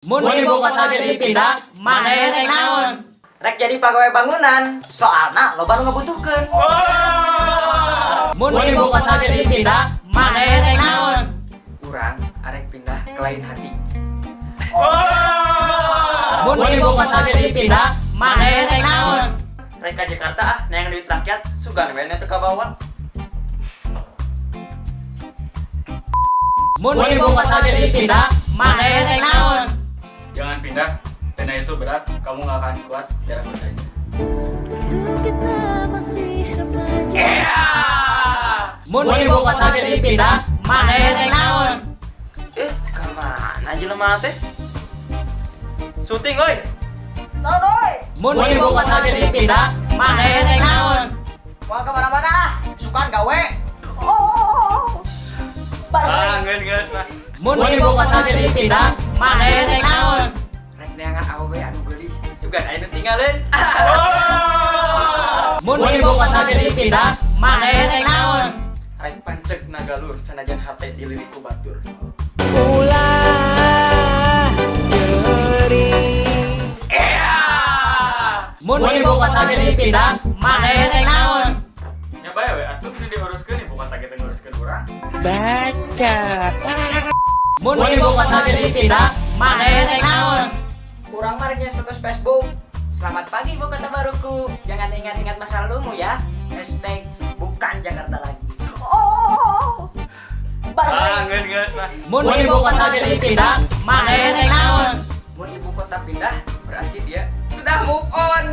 Mun ibu kota jadi pindah, mana rek naon? Rek jadi pegawai bangunan, soalna lo baru ngebutuhkeun. Mun ibu kota jadi pindah, mana rek naon? Urang arek pindah ke lain hati. Mun ibu kota jadi pindah, mana rek naon? Rek ka Jakarta ah, neang duit rakyat, sugan we teu kabawa. Mun ibu kota jadi pindah, mana rek naon? Jangan pindah, tenda itu berat, kamu gak akan kuat, biar aku saja. Mun ibu kota jadi pindah, mana rek naon? Kemana jelema teh? Syuting euy. Mun ibu kota jadi pindah, mana rek naon? Mau ke mana-mana? Sukan gawe. Geus lah. Mun ibu kota jadi pindah, mana rek naon? Rek neangan awewe anu geulis, sugan aya nu tinggalin. Mun ibu kota jadi pindah, mana rek naon? Rek panceg nagalur, sanajan hate dilirik ku batur. Mun ibu kota jadi pindah, mana rek naon? Ya bae we, atuh kudu diuruskeun ibu kota kita nguruskeun urang. Mun ibu kota jadi pindah, mana rek naon? Kurang mariknya status Facebook. Selamat pagi ibu kota baruku. Jangan ingat-ingat masa lalumu ya. Hashtag bukan Jakarta lagi. Geus lah. Mun ibu kota jadi pindah, mana rek naon? Mun ibu kota pindah, berarti dia sudah move on.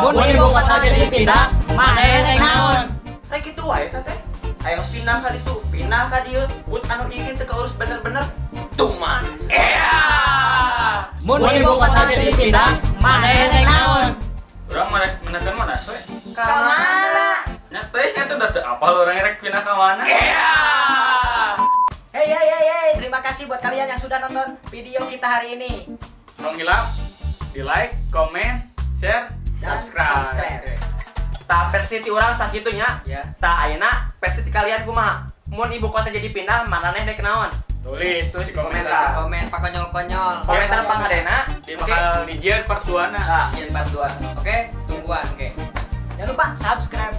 Mun ibu kota jadi pindah, mana rek naon? Rek kitu wae teh. Ayo pindah ka ditu, pindah ka dieu. But anu ingin teu keurus bener-bener. Tuman. Mun ibu kota jadi pindah, mana rek naon? Urang menekan mana we? Ka mana? Nya teh nya teh da teu apal urang rek pindah ka mana. Hey, terima kasih buat kalian yang sudah nonton video kita hari ini. Tolong hilap, di like, komen, share, Dan subscribe. subscribe. Tak versi ti urang sakitunya. Ya. Tak ayeuna versi ti kalian kumaha? Mun ibu kota jadi pindah, mananeh dek naon? Tulis Tulis di di komentar. Komen pak konyol-konyol. Komentar pangadena. Di bakal dijieun part 2-na. Yang part 2. Oke, tungguan. Oke. Jangan lupa subscribe.